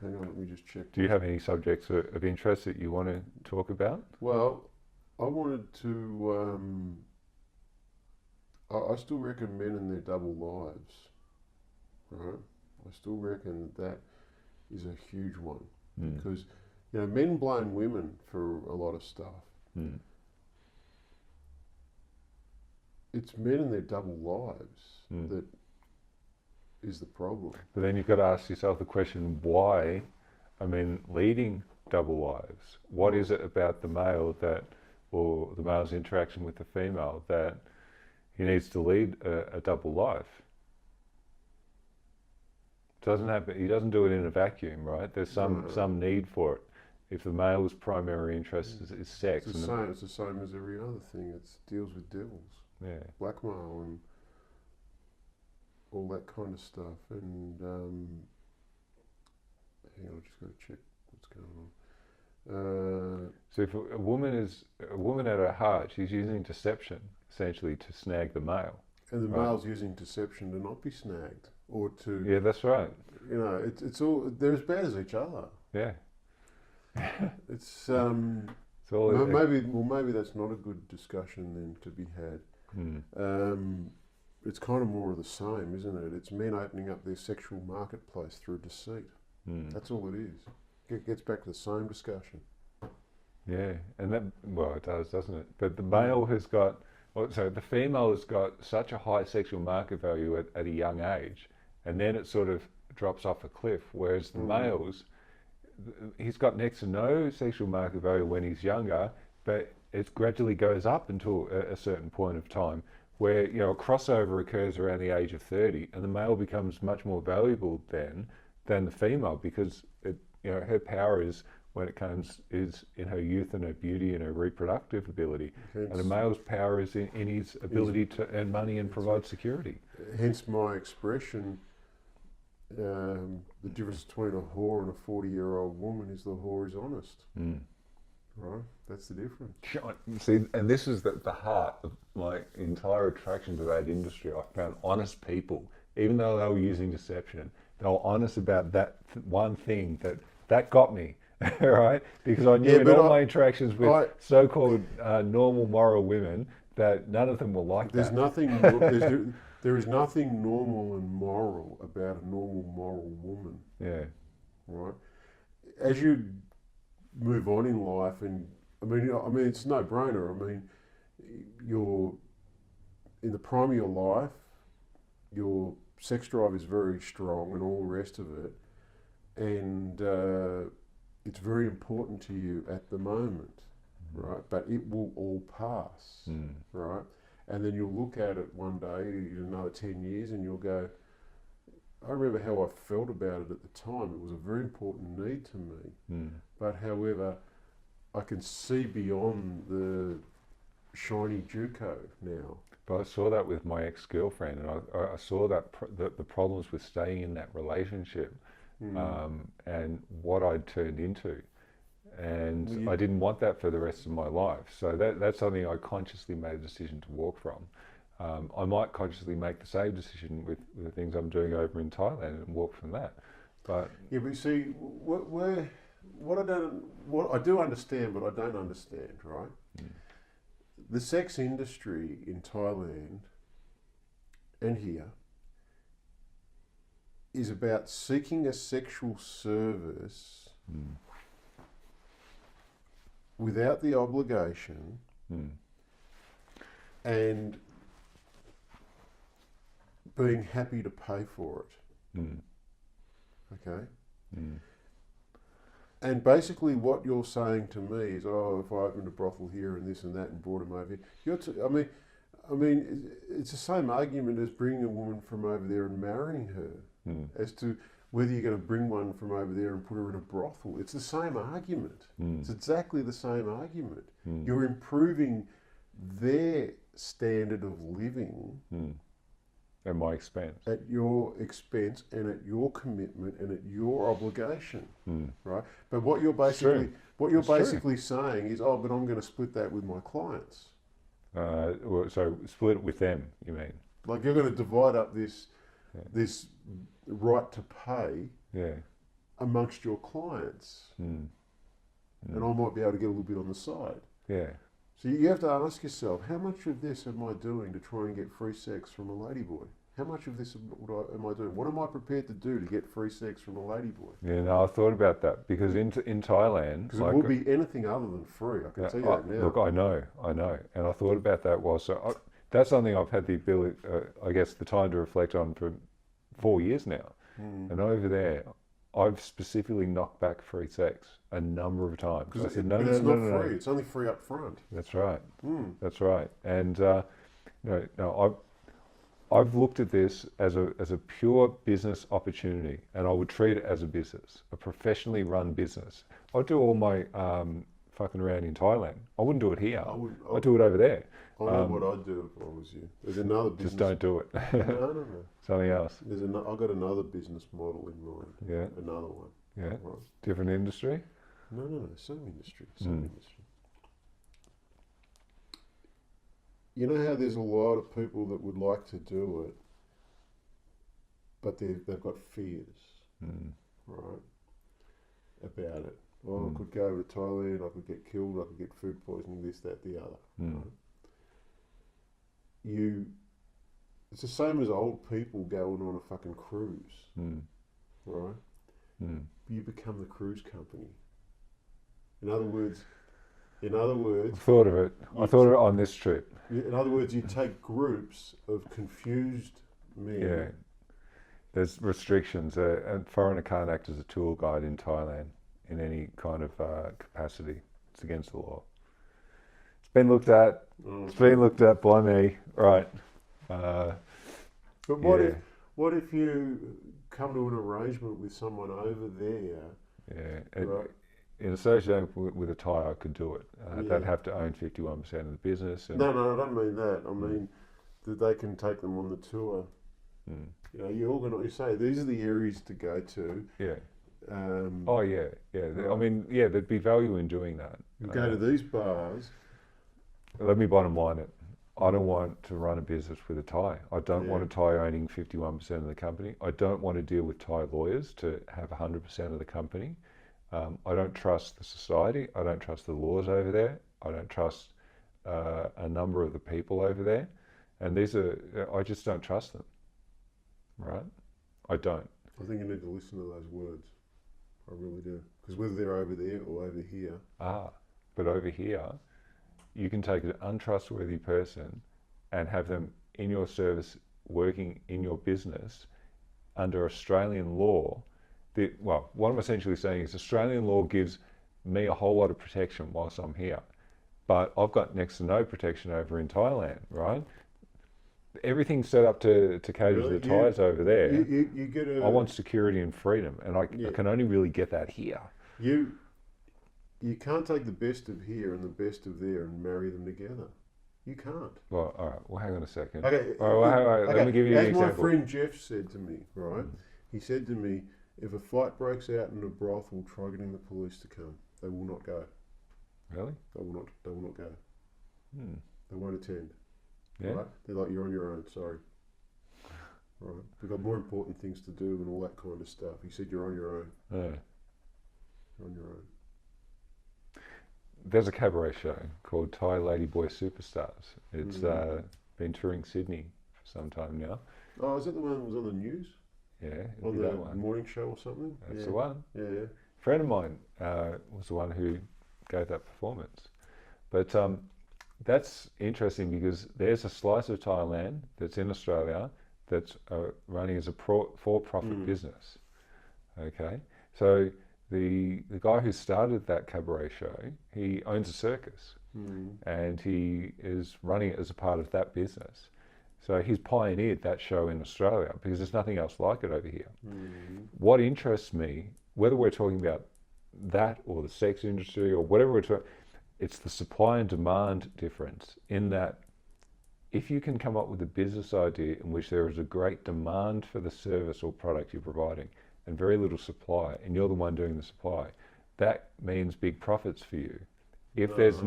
Hang on, let me just check. Do you have any subjects of interest that you want to talk about? Well, I wanted to. I still reckon men and their double lives, right? I still reckon that is a huge one because men blame women for a lot of stuff. Mm. It's men and their double lives that is the problem. But then you've got to ask yourself the question, why? I mean, leading double lives. What is it about the male that, or the male's interaction with the female, that he needs to lead a double life? Doesn't happen. He doesn't do it in a vacuum, right? There's some need for it. If the male's primary interest is sex, It's the same as every other thing. It deals with devils, blackmail, and all that kind of stuff. And hang on, I just got to check what's going on. So if a woman at her heart, she's using deception essentially to snag the male. And the male's using deception to not be snagged or to. Yeah, that's right. It's all, they're as bad as each other. Yeah. It's maybe that's not a good discussion then to be had. It's kind of more of the same, isn't it? It's men opening up their sexual marketplace through deceit. That's all it is. It gets back to the same discussion. Yeah, and that, well, it does, doesn't it? But the male has got, so the female has got such a high sexual market value at a young age, and then it sort of drops off a cliff, whereas the males, he's got next to no sexual market value when he's younger, but it gradually goes up until a certain point of time where, a crossover occurs around the age of 30, and the male becomes much more valuable then than the female, because her power is, when it comes, is in her youth and her beauty and her reproductive ability. And the male's power is in his ability to earn money and provide security. Hence my expression, the difference between a whore and a 40-year-old woman is the whore is honest. Right? That's the difference. See, and this is the heart of my entire attraction to that industry. I found honest people, even though they were using deception, they were honest about that one thing that got me. Right? Because I knew in all my interactions with so-called normal moral women that none of them were like that. There is nothing normal and moral about a normal moral woman. Yeah. Right? As you move on in life, and I mean it's no brainer. I mean, you're in the prime of your life, your sex drive is very strong and all the rest of it, and it's very important to you at the moment, right? But it will all pass, right? And then you'll look at it one day in another 10 years and you'll go, I remember how I felt about it at the time. It was a very important need to me. But however, I can see beyond the shiny Juco now. But I saw that with my ex-girlfriend, and I saw that the problems with staying in that relationship, and what I'd turned into. And I didn't want that for the rest of my life. So that's something I consciously made a decision to walk from. I might consciously make the same decision with the things I'm doing over in Thailand and walk from that. But yeah, but you see, what I do understand, but I don't understand, right? The sex industry in Thailand and here is about seeking a sexual service without the obligation and being happy to pay for it. Okay? And basically what you're saying to me is, if I opened a brothel here and this and that and brought him over here, I mean, it's the same argument as bringing a woman from over there and marrying her, as to whether you're going to bring one from over there and put her in a brothel. It's the same argument. It's exactly the same argument. You're improving their standard of living at my expense. At your expense and at your commitment and at your obligation, right? But what you're basically saying is, but I'm going to split that with my clients. So split it with them, you mean? Like you're going to divide up this right to pay amongst your clients, Mm. and I might be able to get a little bit on the side. Yeah. So you have to ask yourself, how much of this am I doing to try and get free sex from a ladyboy? How much of this am I doing? What am I prepared to do to get free sex from a ladyboy? Yeah, no, I thought about that because in Thailand, Because it will be anything other than free. I can tell you that now. look, I know, and I thought about that that's something I've had the ability, I guess, the time to reflect on for 4 years now. And over there, I've specifically knocked back free sex a number of times. I said, no, it's no, not no, free. no. It's only free up front. That's right. That's right. And no, I've looked at this as a pure business opportunity, and I would treat it as a business, a professionally run business. I'd do all my fucking around in Thailand. I wouldn't do it here. I'd do it over there. I know what I'd do if I was you. There's another business. Just don't do it. No. Something else. I've got another business model in mind. Yeah. Another one. Yeah. Right. Different industry. No. Same industry. Same industry. You know how there's a lot of people that would like to do it, but they've got fears, right, about it. Well, I could go over to Thailand, I could get killed, I could get food poisoning, this, that, the other. Right? It's the same as old people going on a fucking cruise, right? You become the cruise company. In other words, I thought of it. I thought of it on this trip. In other words, you take groups of confused men. Yeah. There's restrictions. A foreigner can't act as a tour guide in Thailand in any kind of capacity. It's against the law. It's been looked at. It's been looked at by me. Right. But what if you come to an arrangement with someone over there? Yeah. Right? In association with a Thai, I could do it. They'd have to own 51% of the business. No, I don't mean that. I mean that they can take them on the tour. You know, you say these are the areas to go to. Yeah. Right. I mean, yeah, there'd be value in doing that. You go to these bars. Let me bottom line it. I don't want to run a business with a Thai. I don't want a Thai owning 51% of the company. I don't want to deal with Thai lawyers to have 100% of the company. I don't trust the society. I don't trust the laws over there. I don't trust a number of the people over there. And I just don't trust them. Right? I don't. I think you need to listen to those words. I really do. Because whether they're over there or over here. But over here, you can take an untrustworthy person and have them in your service, working in your business under Australian law. What I'm essentially saying is Australian law gives me a whole lot of protection whilst I'm here, but I've got next to no protection over in Thailand, right? Everything's set up to cater to the Thais over there. You get I want security and freedom, and I can only really get that here. You can't take the best of here and the best of there and marry them together. You can't. Well, all right. Well, hang on a second. Okay. All right, let me give you an example. As my friend Jeff said to me, right? He said to me, if a fight breaks out in a brothel, try getting the police to come. They will not go. Really? They will not go. They won't attend. Yeah. Right? They're like, you're on your own, sorry. Right? We've got more important things to do and all that kind of stuff. He said, you're on your own. Yeah. You're on your own. There's a cabaret show called Thai Ladyboy Superstars. It's been touring Sydney for some time now. Oh, is that the one that was on the news? Yeah, on the morning show or something? That's the one. Yeah. A friend of mine was the one who gave that performance. But that's interesting because there's a slice of Thailand that's in Australia that's running as a for-profit business. Okay, so the guy who started that cabaret show, he owns a circus, and he is running it as a part of that business. So he's pioneered that show in Australia because there's nothing else like it over here. What interests me, whether we're talking about that or the sex industry or whatever we're talking, it's the supply and demand difference in that if you can come up with a business idea in which there is a great demand for the service or product you're providing and very little supply, and you're the one doing the supply, that means big profits for you. If there's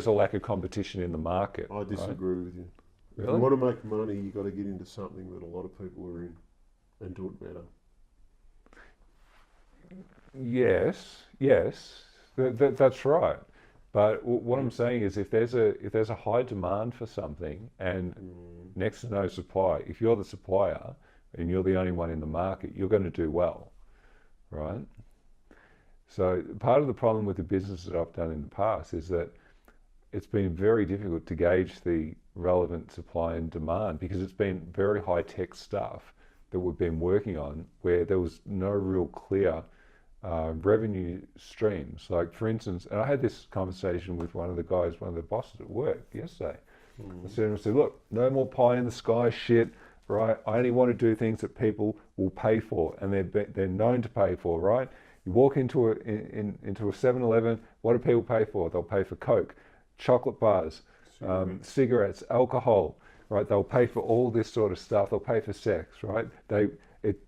a lack of competition in the market. I disagree with you. Really? If you want to make money, you've got to get into something that a lot of people are in and do it better. yes, that's right. But what I'm saying is, if there's a high demand for something and Mm. next to no supply, if you're the supplier and you're the only one in the market, you're going to do well, right? So part of the problem with the business that I've done in the past is that it's been very difficult to gauge the relevant supply and demand because it's been very high tech stuff that we've been working on where there was no real clear revenue streams. Like, for instance, and I had this conversation with one of the guys, one of the bosses at work yesterday. Mm. I said, look, no more pie in the sky shit, right? I only want to do things that people will pay for and they're known to pay for, right? You walk into into a 7-Eleven, what do people pay for? They'll pay for Coke, chocolate bars, cigarettes, alcohol, right? They'll pay for all this sort of stuff. They'll pay for sex, right? It,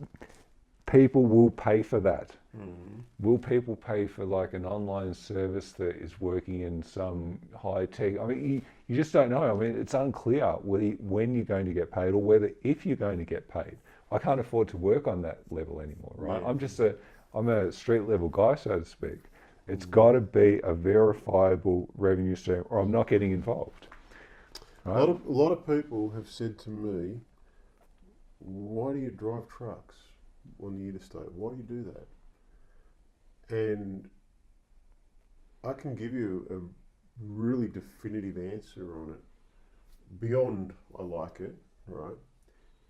people will pay for that. Mm. Will people pay for like an online service that is working in some high tech? I mean, you just don't know. I mean, it's unclear when you're going to get paid or whether if you're going to get paid. I can't afford to work on that level anymore, right? Yeah. I'm a street level guy, so to speak. It's Mm. got to be a verifiable revenue stream, or I'm not getting involved. A Right? lot of people have said to me, "Why do you drive trucks on the interstate? Why do you do that?" And I can give you a really definitive answer on it. Beyond I like it, right?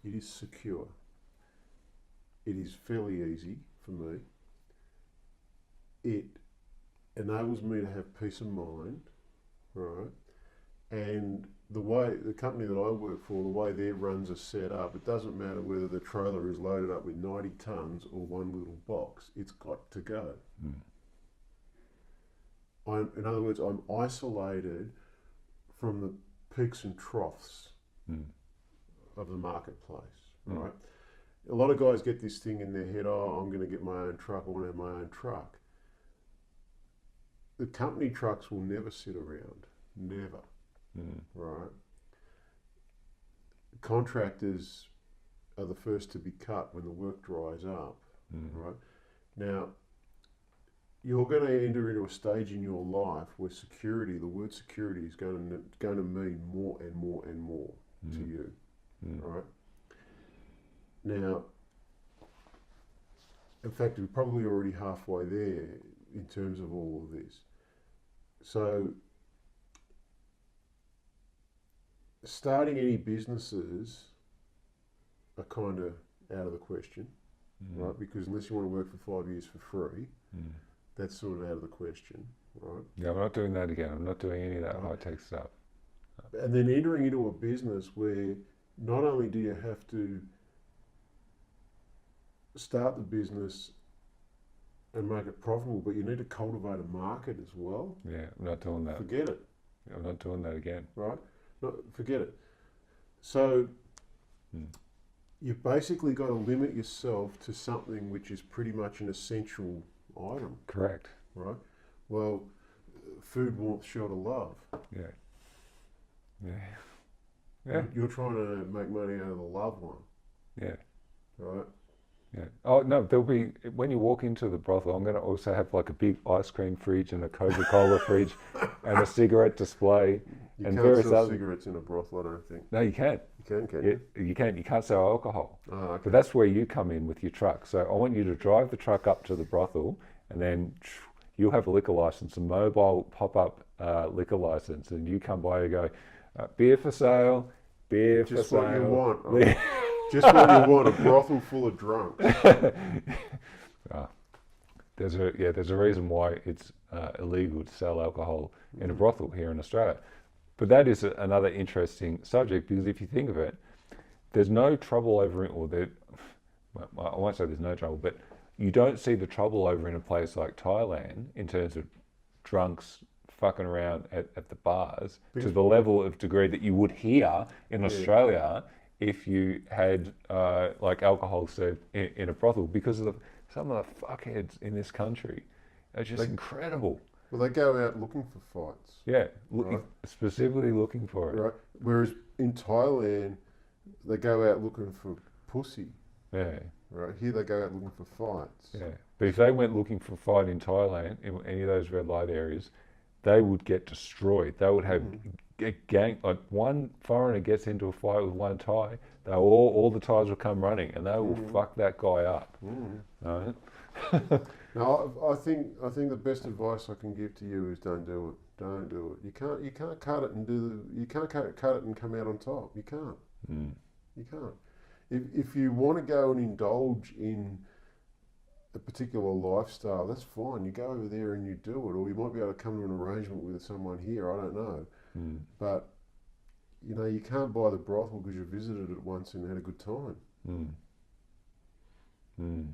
It is secure. It is fairly easy for me. It enables me to have peace of mind, right? And the company that I work for, the way their runs are set up, it doesn't matter whether the trailer is loaded up with 90 tons or one little box, it's got to go. Mm. In other words, I'm isolated from the peaks and troughs Mm. of the marketplace, Mm. right? A lot of guys get this thing in their head, oh, I'm going to get my own truck, I want to have my own truck. The company trucks will never sit around, never, Mm. right? Contractors are the first to be cut when the work dries up, Mm. right? Now, you're going to enter into a stage in your life where security, the word security, is going to mean more and more and more to Mm. you, Mm. right? Now, in fact, we're probably already halfway there in terms of all of this. So, starting any businesses are kind of out of the question, Mm. right? Because unless you want to work for 5 years for free, Mm. that's sort of out of the question, right? Yeah, I'm not doing that again. I'm not doing any of that high tech stuff. And then entering into a business where not only do you have to start the business and make it profitable, but you need to cultivate a market as well. Yeah, I'm not doing that. Forget it, I'm not doing that again. right? No, forget it. So Mm. you've basically got to limit yourself to something which is pretty much an essential item, Correct. right? Well, food, warmth, shelter, love. Yeah. Yeah. Yeah. You're trying to make money out of the love one, Yeah. right? Yeah. Oh no, there'll be when you walk into the brothel. I'm going to also have like a big ice cream fridge and a Coca-Cola fridge, and a cigarette display, You and can't various sell other. cigarettes in a brothel, I don't think. No, you can't. You can you? You can't. You can't sell alcohol. Oh, okay. But that's where you come in with your truck. So I want you to drive the truck up to the brothel, and then you'll have a liquor license, a mobile pop-up liquor license, and you come by and go, beer for sale, beer Just for what you sale. want. Just what you want, a brothel full of drunks. There's a reason why it's illegal to sell alcohol in a brothel here in Australia. But that is another interesting subject because if you think of it, there's no trouble over it, or there, well, I won't say there's no trouble, but you don't see the trouble over in a place like Thailand in terms of drunks fucking around at the bars to the level of degree that you would here in Australia if you had like alcohol served in a brothel because of some of the fuckheads in this country are just incredible. Well, they go out looking for fights. Yeah, Right. specifically looking for it. Right. Whereas in Thailand, they go out looking for pussy. Yeah, Right. Here they go out looking for fights. yeah. But if they went looking for a fight in Thailand, in any of those red light areas, they would get destroyed. They would have a gang, like one foreigner gets into a fight with one Thai, they all the Thais will come running and they will fuck that guy up. Right? No, I think the best advice I can give to you is don't do it. Don't do it. You can't cut it and you can't cut it and come out on top. You can't. You can't. If you want to go and indulge in a particular lifestyle, that's fine. You go over there and you do it, or you might be able to come to an arrangement with someone here. I don't know, but you know you can't buy the brothel because you visited it once and had a good time. You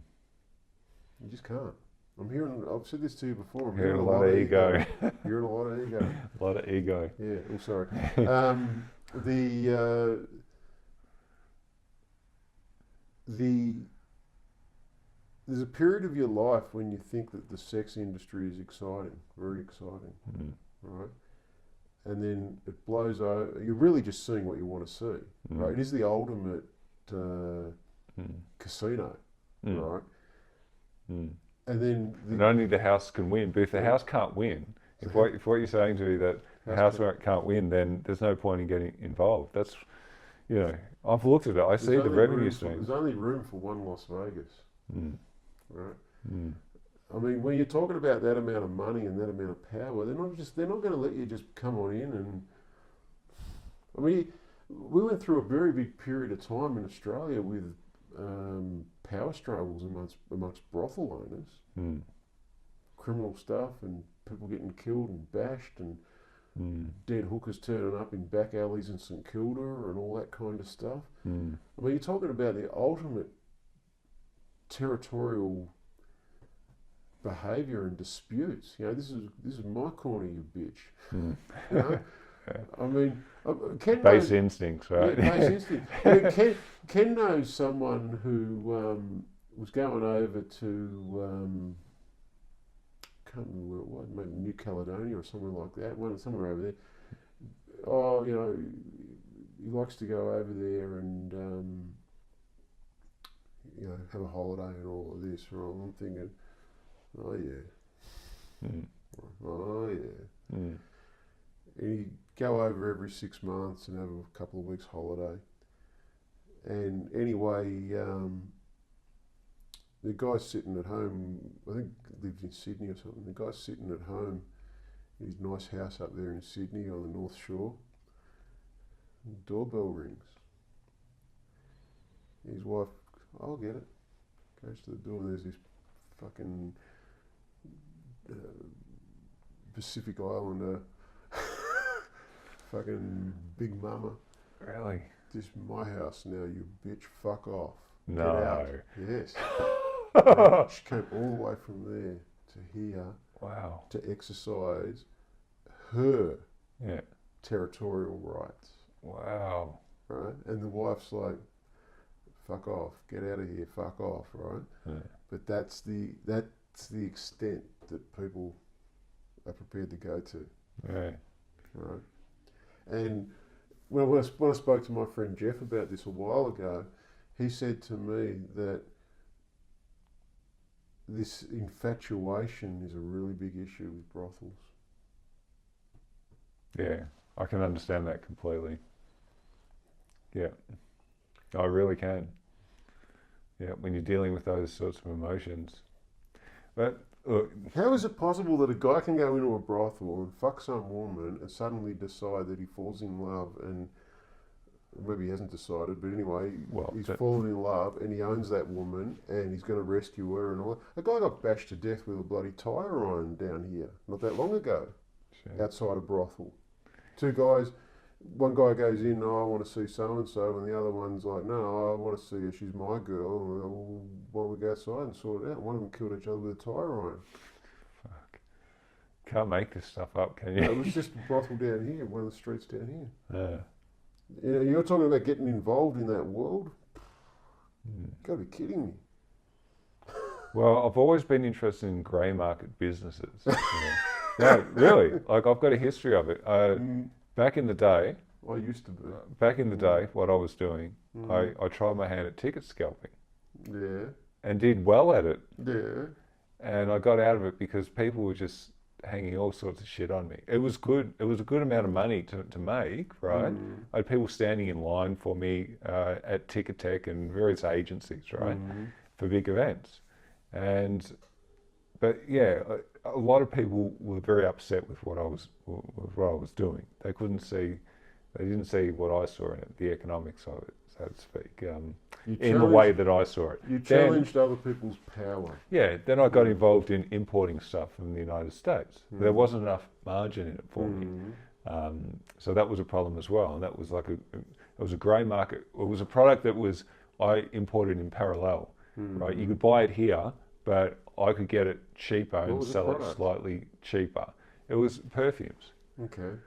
just can't. I've said this to you before. I'm hearing a lot of ego. Hearing a lot of ego. A lot of ego. Yeah. Oh, sorry. There's a period of your life when you think that the sex industry is exciting, very exciting, right? And then it blows over. You're really just seeing what you want to see, right? It is the ultimate casino, right? And then and only the house can win. But if the house can't win, if what you're saying to me that the house can't win, then there's no point in getting involved. That's, you know, I've looked at it. I see the revenue streams. There's only room for one Las Vegas, right? I mean, when you're talking about that amount of money and that amount of power, they're not going to let you just come on in and. I mean, we went through a very big period of time in Australia with power struggles amongst brothel owners, criminal stuff, and people getting killed and bashed, and dead hookers turning up in back alleys in St Kilda and all that kind of stuff. I mean, you're talking about the ultimate territorial behaviour and disputes. You know, this is my corner, you bitch. You know? I mean, base instincts, right? Yeah, base instincts. I mean, Ken knows someone who was going over to can't remember where it was, maybe New Caledonia or somewhere like that. Somewhere over there. Oh, you know, he likes to go over there and you know, have a holiday and all of this. Right? I'm thinking, oh yeah, oh yeah. And he'd go over every 6 months and have a couple of weeks holiday. And anyway, the guy's sitting at home, I think lived in Sydney or something. The guy's sitting at home in his nice house up there in Sydney on the North Shore. And the doorbell rings. His wife, I'll get it. Goes to the door and there's this fucking Pacific Islander fucking big mama. Really? This is my house now, you bitch. Fuck off. No. Get out. Yes. She came all the way from there to here. Wow. To exercise her Yeah. territorial rights. Wow. Right? And the wife's like, fuck off. Get out of here. Fuck off. Right? Yeah. But that's the extent that people are prepared to go to. Yeah. Right? And when I spoke to my friend Jeff about this a while ago, he said to me that this infatuation is a really big issue with brothels. Yeah, I can understand that completely. Yeah, I really can. Yeah, when you're dealing with those sorts of emotions. But look, how is it possible that a guy can go into a brothel and fuck some woman and suddenly decide that he falls in love, and maybe he hasn't decided, but anyway, he's fallen in love and he owns that woman and he's going to rescue her and all that. A guy got bashed to death with a bloody tyre iron down here not that long ago, outside a brothel. Two guys, one guy goes in, oh, I want to see so-and-so, and the other one's like, no, I want to see her, she's my girl. Well, why don't we go outside and sort it out? One of them killed each other with a tyre iron. Fuck. Can't make this stuff up, can you? No, it was just a brothel down here, one of the streets down here. Yeah. You know, you're talking about getting involved in that world? You've got to be kidding me. Well, I've always been interested in grey market businesses. No, really. Like, I've got a history of it. Back in the day, I used to be. Back in the day, what I was doing, I tried my hand at ticket scalping. Yeah. And did well at it. Yeah. and I got out of it because people were just hanging all sorts of shit on me. It was good. It was a good amount of money to make, right? I had people standing in line for me at Ticketek and various agencies, right, for big events. But yeah, a lot of people were very upset with what I was doing. They didn't see what I saw in it, the economics of it, so to speak, in the way that I saw it. You challenged other people's power. Yeah, then I got involved in importing stuff from the United States. There wasn't enough margin in it for me. So that was a problem as well. And that was it was a grey market. It was a product that I imported in parallel, right? You could buy it here, but I could get it cheaper and sell it slightly cheaper. It was perfumes. Okay.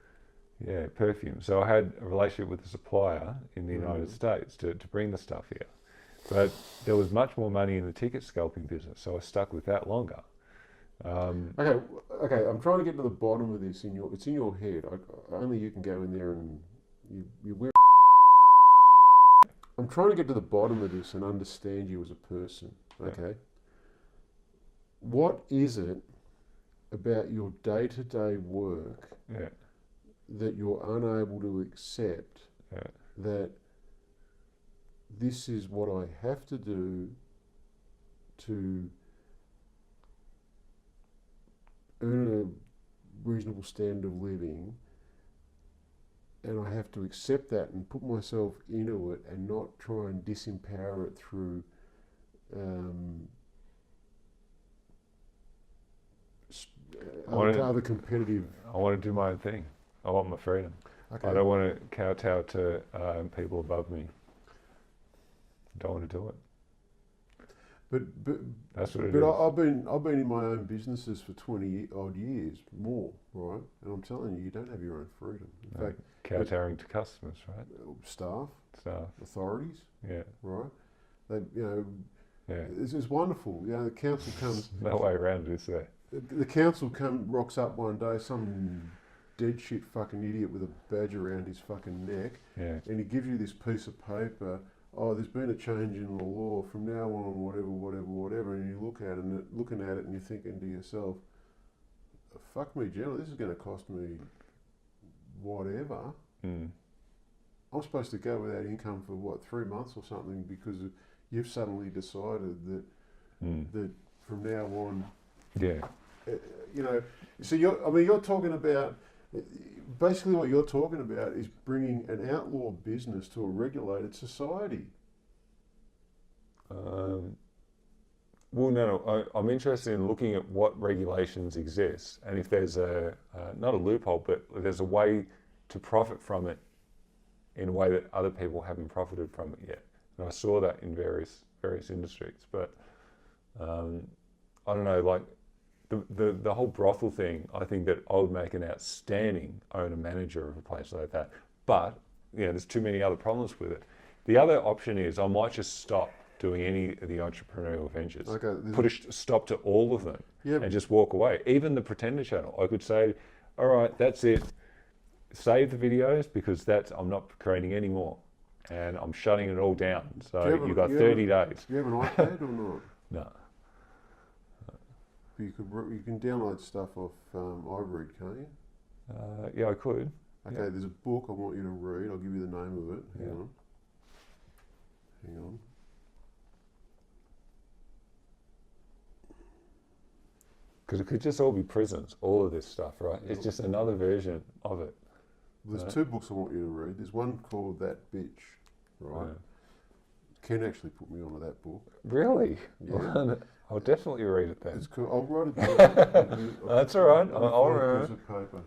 Yeah, perfume. So I had a relationship with a supplier in the United States to bring the stuff here. But there was much more money in the ticket scalping business, so I stuck with that longer. Okay. I'm trying to get to the bottom of this. It's in your head. Only you can go in there and you wear. I'm trying to get to the bottom of this and understand you as a person. Okay. Yeah. What is it about your day-to-day work that you're unable to accept that this is what I have to do to earn a reasonable standard of living, and I have to accept that and put myself into it and not try and disempower it through other competitive... I want to do my own thing. I want my freedom. Okay. I don't want to kowtow to people above me. I don't want to do it. But that's what it is. I've been in my own businesses for 20 odd years, more, right? And I'm telling you, you don't have your own freedom. In fact, kowtowing to customers, right? Staff, authorities, yeah, right? They, it's wonderful. The council comes. No way around it, is there? The council rocks up one day, some dead shit fucking idiot with a badge around his fucking neck, and he gives you this piece of paper. Oh, there's been a change in the law from now on, whatever, and you looking at it and you're thinking to yourself, fuck me, Jarod, this is going to cost me whatever. I'm supposed to go without income for 3 months or something because you've suddenly decided that from now on, so you're talking about, basically what you're talking about is bringing an outlaw business to a regulated society. Well, no, I'm interested in looking at what regulations exist and if there's not a loophole, but there's a way to profit from it in a way that other people haven't profited from it yet. And I saw that in various industries, but I don't know, like the whole brothel thing, I think that I would make an outstanding owner-manager of a place like that. But, there's too many other problems with it. The other option is I might just stop doing any of the entrepreneurial ventures. Okay, put a stop to all of them and just walk away. Even the Pretender channel, I could say, all right, that's it. Save the videos because I'm not creating any more. And I'm shutting it all down. So you've got 30 days. Do you have an iPad or not? No. You can download stuff off iRead, can't you? Yeah, I could. Okay, there's a book I want you to read. I'll give you the name of it. Hang on. Because it could just all be prisons, all of this stuff, right? It's just another version of it. There's two books I want you to read. There's one called That Bitch, right? Ken actually put me onto that book. Really? Yeah. I'll definitely read it then. It's cool. I'll write it down. That's all right. I'll remember it. Paper.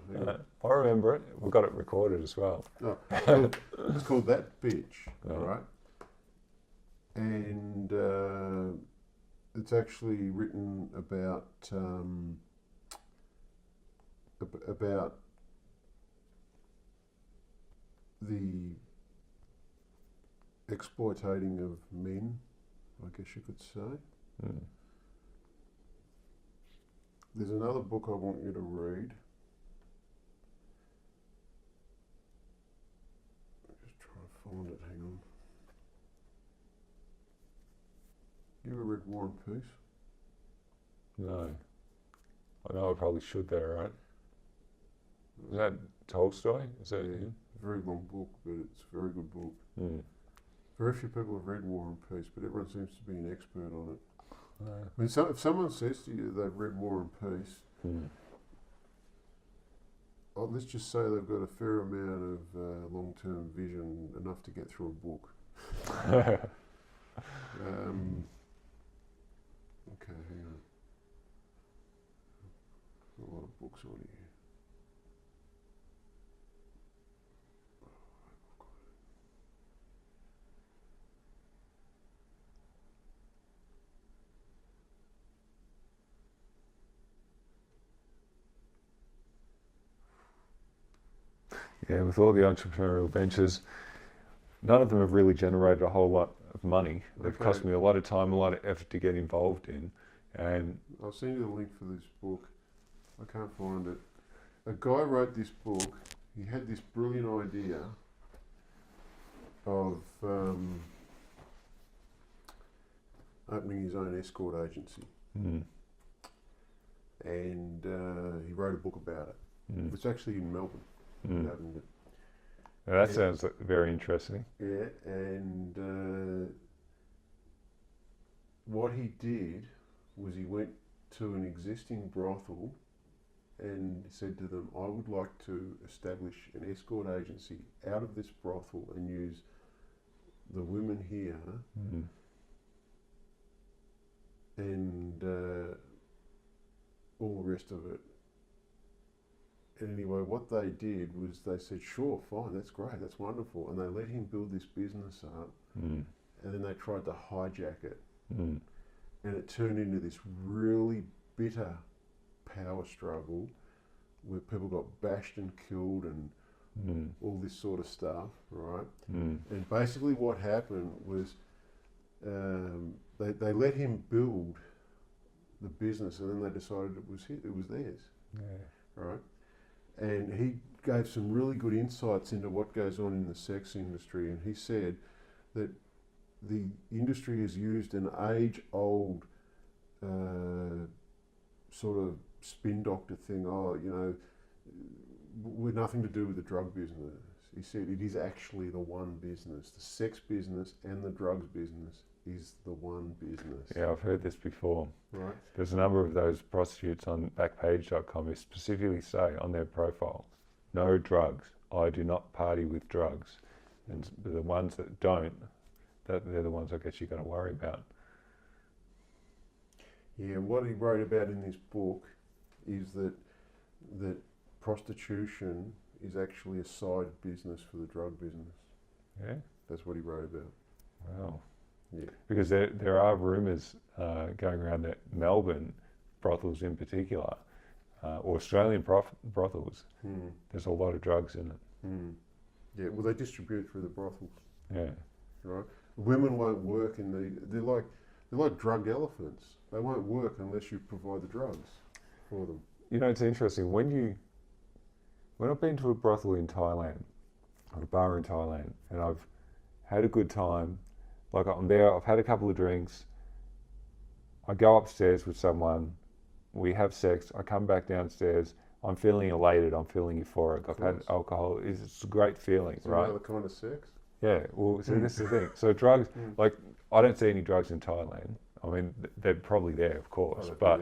I remember it. We've got it recorded as well. No, it's called That Bitch, right? And it's actually written about the exploiting of men, I guess you could say. There's another book I want you to read. Just try to find it, hang on. You ever read War and Peace? No. I know I probably should there, right? Is that Tolstoy? Is that him? Very long book, but it's a very good book. Mm. Very few people have read War and Peace, but everyone seems to be an expert on it. No. I mean, if someone says to you they've read War and Peace, let's just say they've got a fair amount of long-term vision, enough to get through a book. Okay, hang on. A lot of books on here. Yeah, with all the entrepreneurial ventures, none of them have really generated a whole lot of money. They've cost me a lot of time, a lot of effort to get involved in. And I'll send you the link for this book. I can't find it. A guy wrote this book. He had this brilliant idea of opening his own escort agency. And he wrote a book about it. It's actually in Melbourne. now that sounds very interesting. Yeah, and what he did was he went to an existing brothel and said to them, I would like to establish an escort agency out of this brothel and use the women here and all the rest of it. And anyway, what they did was they said, sure, fine, that's great, that's wonderful. And they let him build this business up. And then they tried to hijack it. And it turned into this really bitter power struggle where people got bashed and killed and all this sort of stuff, right? And basically what happened was they let him build the business and then they decided it was theirs, right? And he gave some really good insights into what goes on in the sex industry, and he said that the industry has used an age-old sort of spin doctor thing. Oh, you know, we're nothing to do with the drug business. He said it is actually the one business. The sex business and the drugs business is the one business. Yeah, I've heard this before. Right. There's a number of those prostitutes on backpage.com who specifically say on their profile, no drugs. I do not party with drugs. And the ones that don't, they're the ones I guess you've got to worry about. Yeah, what he wrote about in this book is that prostitution is actually a side business for the drug business. Yeah? That's what he wrote about. Wow. Yeah. Because there are rumours going around that Melbourne brothels in particular, or Australian brothels, there's a lot of drugs in it. Yeah, well they distribute through the brothels. Yeah. Right? Women won't work they're like drug elephants. They won't work unless you provide the drugs for them. You know, it's interesting. When I've been to a brothel in Thailand, or a bar in Thailand, and I've had a good time, like I'm there, I've had a couple of drinks, I go upstairs with someone, we have sex, I come back downstairs, I'm feeling elated, I'm feeling euphoric, I've had alcohol, it's a great feeling, It's right? another kind of sex. Yeah, well, so this is the thing. So drugs, like, I don't see any drugs in Thailand. I mean, they're probably there, of course, but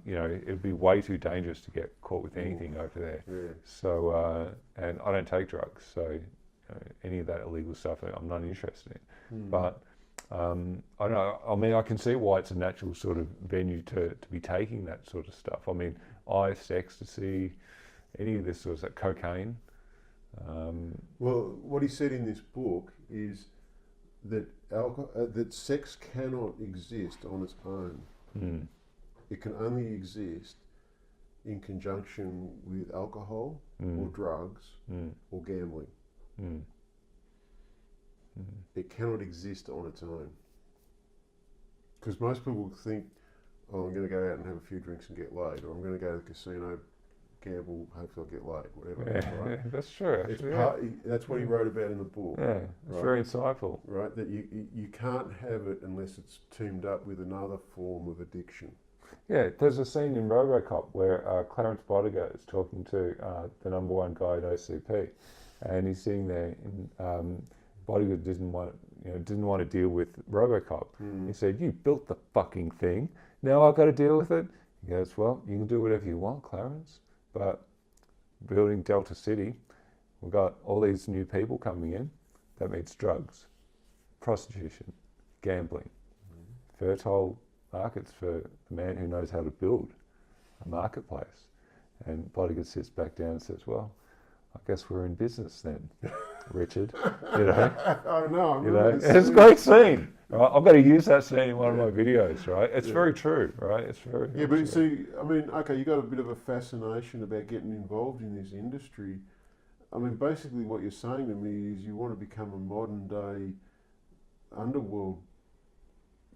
you know, it'd be way too dangerous to get caught with anything over there. Yeah. So, and I don't take drugs, so any of that illegal stuff I'm not interested in. But I don't know. I mean, I can see why it's a natural sort of venue to be taking that sort of stuff. I mean, ice, ecstasy, any of this sort of stuff, cocaine. Well, what he said in this book is that that sex cannot exist on its own. It can only exist in conjunction with alcohol or drugs or gambling. It cannot exist on its own. Because most people think, oh, I'm going to go out and have a few drinks and get laid, or I'm going to go to the casino, gamble, hopefully I'll get laid, whatever. Right? Yeah, that's true. Actually, that's what he wrote about in the book. Yeah, it's very insightful. Right, that you can't have it unless it's teamed up with another form of addiction. Yeah, there's a scene in RoboCop where Clarence Bodiger is talking to the number one guy at OCP, and he's sitting there, and Bodiger didn't want to deal with RoboCop. He said, "You built the fucking thing. Now I've got to deal with it." He goes, "Well, you can do whatever you want, Clarence, but building Delta City, we've got all these new people coming in. That means drugs, prostitution, gambling, fertile markets for the man who knows how to build a marketplace." And Bodiger sits back down and says, "Well, I guess we're in business then, Richard." You know, I know. it's a great scene. Right? I've got to use that scene in one of my videos. Right? It's very true. Right? It's very. Yeah, but see, I mean, okay, you got a bit of a fascination about getting involved in this industry. I mean, basically, what you're saying to me is you want to become a modern day underworld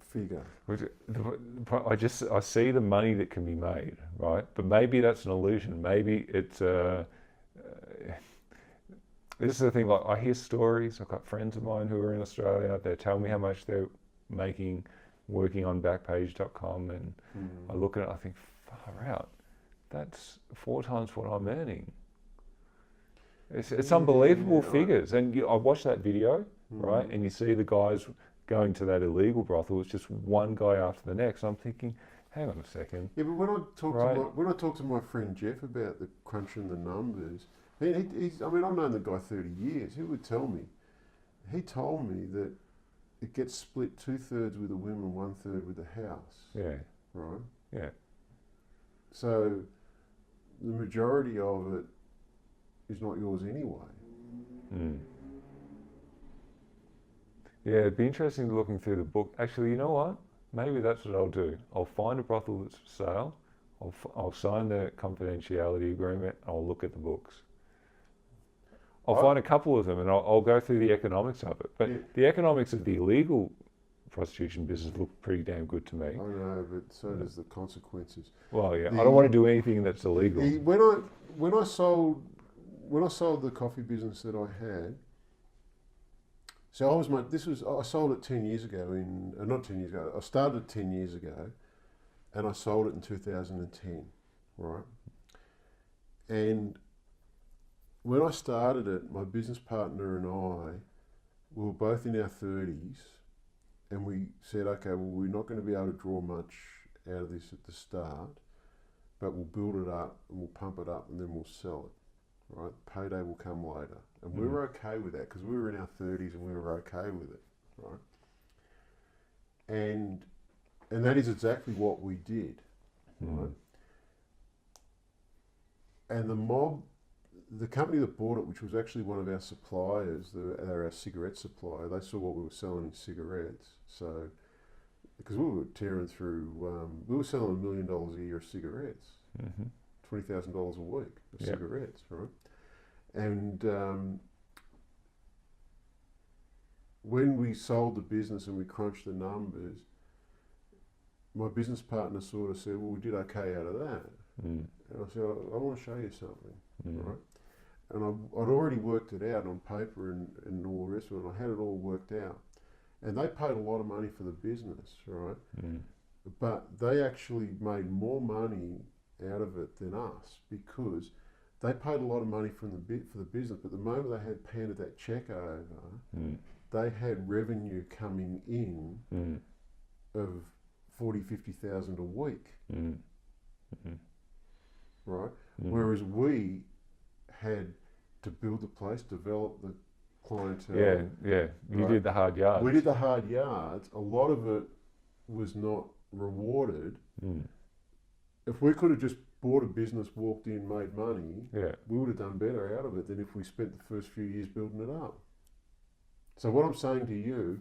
figure. I see the money that can be made, right? But maybe that's an illusion. Maybe it's this is the thing. Like, I hear stories. I've got friends of mine who are in Australia. They tell me how much they're making working on Backpage.com, and I look at it. I think, far out. That's 4 times what I'm earning. It's unbelievable figures. And I watched that video, right? And you see the guys going to that illegal brothel. It's just one guy after the next. I'm thinking, hang on a second. Yeah, but when I talk to my friend Jeff about the crunching the numbers, he's I mean, I've known the guy 30 years. He would tell me. He told me that it gets split 2/3 with the women, 1/3 with the house. Yeah. Right. Yeah. So the majority of it is not yours anyway. Yeah, it'd be interesting looking through the book. Actually, you know what? Maybe that's what I'll do. I'll find a brothel that's for sale. I'll sign the confidentiality agreement. I'll look at the books. I'll find a couple of them, and I'll go through the economics of it. But the economics of the illegal prostitution business look pretty damn good to me. I know, but so does the consequences. Well, yeah, I don't want to do anything that's illegal. When I sold the coffee business that I had, so I sold it 10 years ago not 10 years ago, I started 10 years ago, and I sold it in 2010, right? And when I started it, my business partner and I, we were both in our 30s, and we said, okay, well, we're not going to be able to draw much out of this at the start, but we'll build it up and we'll pump it up and then we'll sell it, right? Payday will come later. And we were okay with that because we were in our 30s and we were okay with it, right? And that is exactly what we did, right? And the company that bought it, which was actually one of our suppliers, they're our cigarette supplier, they saw what we were selling in cigarettes. So, because we were tearing through, we were selling $1 million a year of cigarettes, $20,000 a week of cigarettes, right? And when we sold the business and we crunched the numbers, my business partner sort of said, well, we did okay out of that. And I said, I want to show you something, right? And I'd already worked it out on paper and all the rest of it, and I had it all worked out. And they paid a lot of money for the business, right? But they actually made more money out of it than us because they paid a lot of money for the business, but the moment they had handed that check over, they had revenue coming in of 40,000-50,000 a week, right? Whereas we had to build the place, develop the clientele. You did the hard yards. We did the hard yards. A lot of it was not rewarded. If we could have just bought a business, walked in, made money, we would have done better out of it than if we spent the first few years building it up. So what I'm saying to you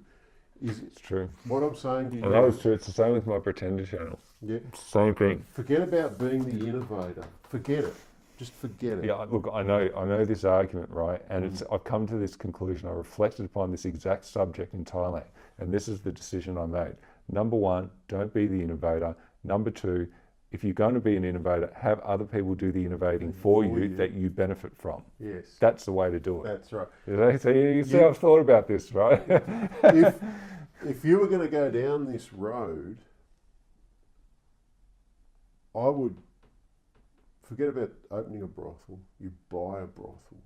is... It's true. What I'm saying to you... And that was true. It's the same with my Pretender channel. Yeah. Same thing. Forget about being the innovator. Forget it. Just forget it. Yeah, look, I know this argument, right? And I've come to this conclusion. I reflected upon this exact subject in Thailand. And this is the decision I made. Number 1, don't be the innovator. Number 2, if you're going to be an innovator, have other people do the innovating for you that you benefit from. Yes. That's the way to do it. That's right. So you see, I've thought about this, right? if you were going to go down this road, I would forget about opening a brothel. You buy a brothel.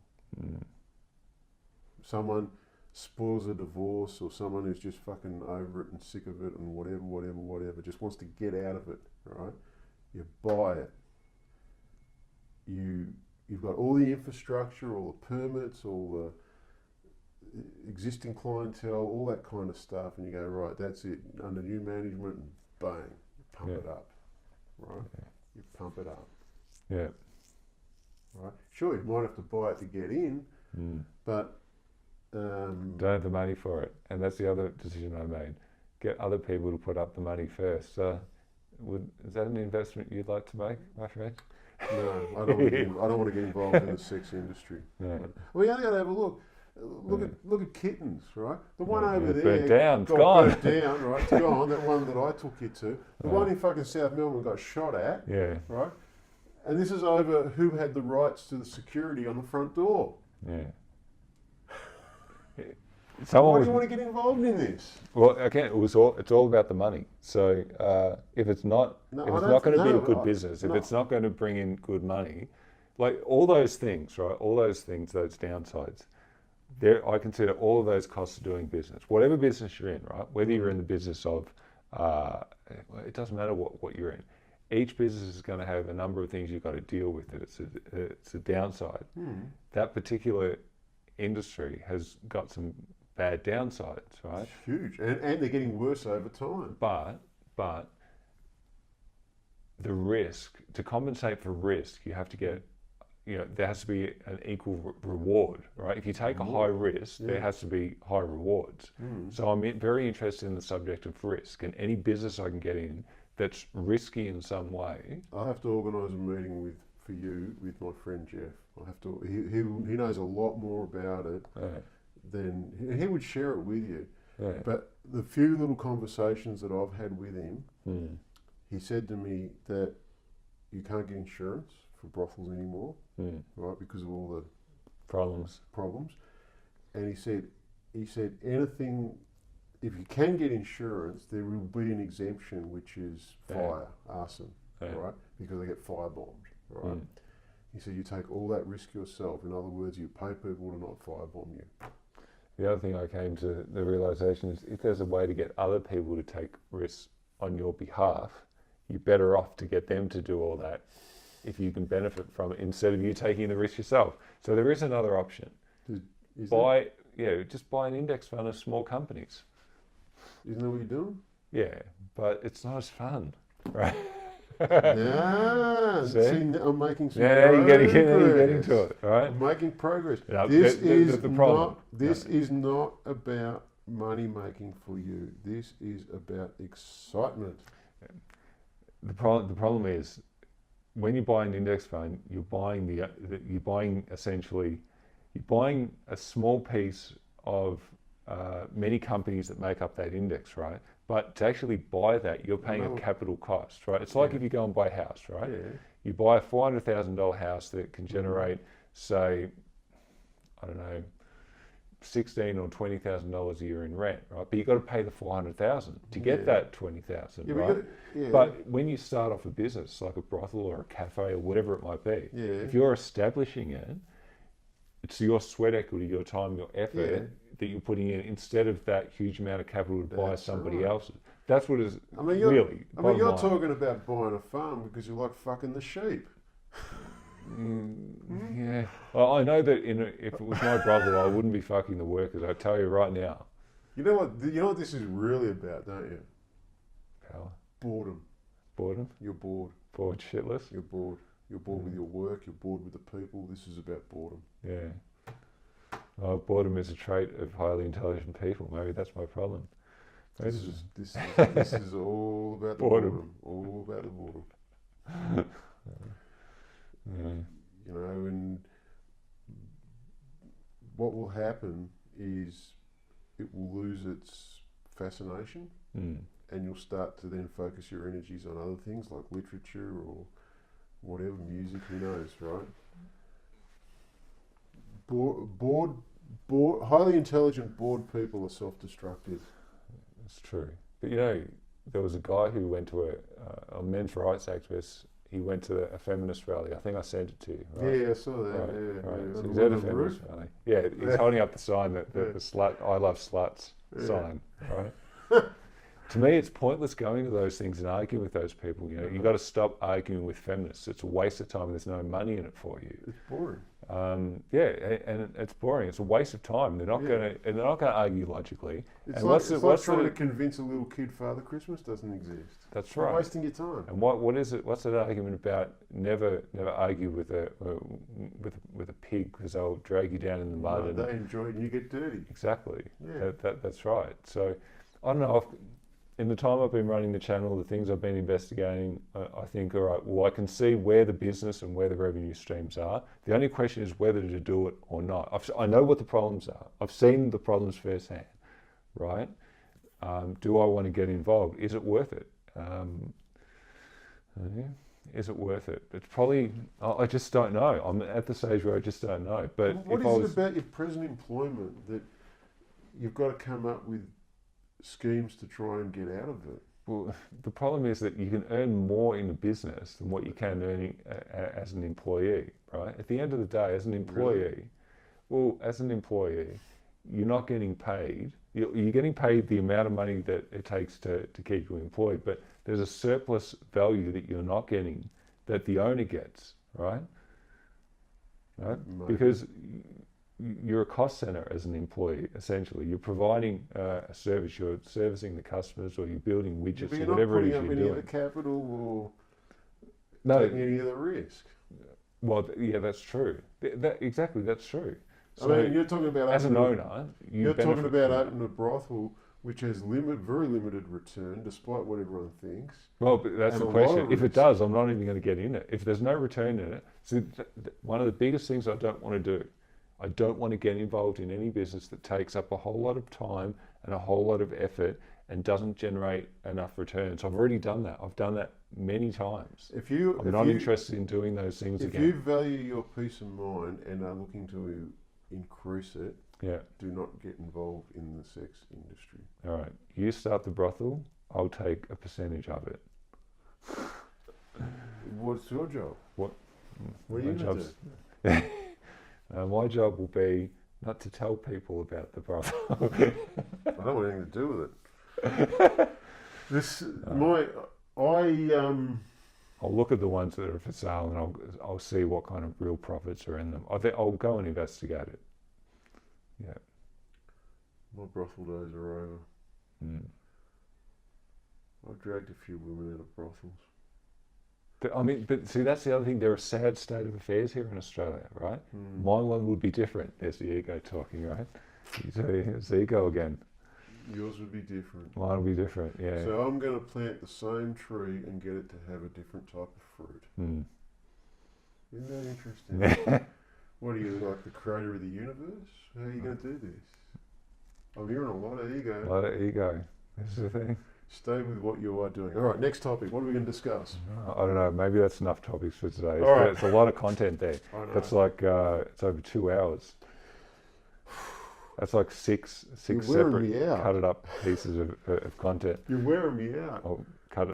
Someone spoils a divorce, or someone who's just fucking over it and sick of it and whatever, just wants to get out of it, right? You buy it. You've got all the infrastructure, all the permits, all the existing clientele, all that kind of stuff, and you go, right, that's it, under new management, and bang, you pump it up, right? You pump it up. Yeah. Right. Sure, you might have to buy it to get in, but don't have the money for it, and that's the other decision I made. Get other people to put up the money first. Is that an investment you'd like to make, my friend? No, I don't want to get involved in the sex industry. No. We only got to have a look. Look at kittens, right? The one over there burnt down, it's got gone. burnt down, right? It's gone. That one that I took you to. The one in fucking South Melbourne got shot at. Yeah. Right. And this is over who had the rights to the security on the front door. Yeah. Why do you want to get involved in this? Well, again, it's all about the money. So if it's not going to be a good business, if it's not going to bring in good money, like all those things, right? All those things, those downsides. I consider all of those costs of doing business. Whatever business you're in, right? Whether you're in the business of, it doesn't matter what you're in. Each business is going to have a number of things you've got to deal with. It's a downside. That particular industry has got some bad downsides, right? It's huge, and they're getting worse over time. But the risk, to compensate for risk, you have to get, there has to be an equal reward, right? If you take a high risk, there has to be high rewards. So I'm very interested in the subject of risk, and any business I can get in that's risky in some way. I'll have to organise a meeting for you with my friend Jeff. I'll have to. He knows a lot more about it than he would share it with you. Yeah. But the few little conversations that I've had with him, he said to me that you can't get insurance for brothels anymore, right? Because of all the problems. And he said anything. If you can get insurance, there will be an exemption, which is fire, arson, right? Because they get firebombed, right? He said you take all that risk yourself. In other words, you pay people to not firebomb you. The other thing I came to the realisation is if there's a way to get other people to take risks on your behalf, you're better off to get them to do all that if you can benefit from it instead of you taking the risk yourself. So there is another option. Just buy an index fund of small companies. Isn't that what you're doing? Yeah, but it's not as fun, right? Yeah, see, I'm making some progress. You're getting to it, right? I'm making progress. No, this the problem. Is not about money making for you. This is about excitement. The problem is when you buy an index fund, you're buying a small piece of many companies that make up that index, right? But to actually buy that, you're paying a capital cost, right? It's like if you go and buy a house, right? Yeah. You buy a $400,000 house that can generate, say, I don't know, $16,000 or $20,000 a year in rent, right? But you've got to pay the $400,000 to get that $20,000, right? But when you start off a business like a brothel or a cafe or whatever it might be, if you're establishing it, it's your sweat equity, your time, your effort that you're putting in instead of that huge amount of capital to buy somebody else's. That's what is really. You're talking about buying a farm because you like fucking the sheep. Yeah. Well, I know that if it was my brother, I wouldn't be fucking the workers. I tell you right now. You know what this is really about, don't you? Power. Boredom. Boredom? You're bored. Bored shitless? You're bored. You're bored with your work. You're bored with the people. This is about boredom. Yeah. Boredom is a trait of highly intelligent people. Maybe that's my problem. This is all about the boredom. All about the boredom. You know, and what will happen is it will lose its fascination, and you'll start to then focus your energies on other things like literature or whatever, music, who knows, right? Highly intelligent, bored people are self-destructive. It's true. But there was a guy who went to a men's rights activist. he went to a feminist rally. I think I sent it to you. Right? Yeah, I saw that. Right. Yeah, Right. yeah. So On he's the at a roof. feminist rally. Yeah, he's holding up the sign, the Yeah. slut, I love sluts Yeah. sign. Right. To me, it's pointless going to those things and arguing with those people. You know, you've got to stop arguing with feminists. It's a waste of time. There's no money in it for you. It's boring. And it's boring. It's a waste of time. They're not Yeah. going to, and they're not going to argue logically. It's And like, what's trying the- to convince a little kid Father Christmas doesn't exist. That's You're right. wasting your time. And what is it? What's that argument about? Never argue with a pig because they'll drag you down in the mud. No, And they enjoy it and you get dirty. exactly. Yeah. That's right. So I don't know. In the time I've been running the channel, the things I've been investigating, I think, all right, well, I can see where the business and where the revenue streams are. The only question is whether to do it or not. I know what the problems are. I've seen the problems firsthand, right? Do I want to get involved? Is it worth it? Is it worth it? It's probably, I just don't know. I'm at the stage where I just don't know. But What is it about your present employment that you've got to come up with schemes to try and get out of it? Well, the problem is that you can earn more in a business than what you can earning as an employee, right? At the end of the day, as an employee, you're not getting paid. You're getting paid the amount of money that it takes to keep you employed, but there's a surplus value that you're not getting that the owner gets, right? Right? Maybe. Because you're a cost center as an employee, essentially. You're providing a service, you're servicing the customers, or you're building widgets, But or you're not whatever it putting is up you're any of the doing. capital or No, taking any of the risk. well, yeah, that's true. Exactly, that's true. I mean, you're talking about as an opening- owner, You're talking benefit about from that. opening a brothel which has very limited return, despite what everyone thinks. Well, but that's and the a lot question. of If it risk. does, I'm not even going to get in it. If there's no return in it, see, one of the biggest things I don't want to do, I don't want to get involved in any business that takes up a whole lot of time and a whole lot of effort and doesn't generate enough returns. I've already done that. I've done that many times. I'm not interested in doing those things If again. you value your peace of mind and are looking to increase it, Yeah. do not get involved in the sex industry. All right. You start the brothel. I'll take a percentage of it. What's your job? What? What are you My going to job's- do? My job will be not to tell people about the brothel. I don't want anything to do with it. I'll look at the ones that are for sale and I'll see what kind of real profits are in them. I'll go and investigate it. Yeah. My brothel days are over. Mm. I've dragged a few women out of brothels. But see, that's the other thing. There are a sad state of affairs here in Australia, right? Mm. My one would be different. There's the ego talking, right? It's the ego again. Yours would be different. Mine will be different, yeah. So I'm going to plant the same tree and get it to have a different type of fruit. Mm. Isn't that interesting? What are you, like the creator of the universe? How are you going to do this? I'm hearing a lot of ego. A lot of ego. This is the thing. Stay with what you are doing. All right, next topic. What are we going to discuss? I don't know. Maybe that's enough topics for today. All right. It's a lot of content there. I know. That's like it's over 2 hours. That's like six You're wearing separate me out. cut up pieces of content. You're wearing me out. Oh,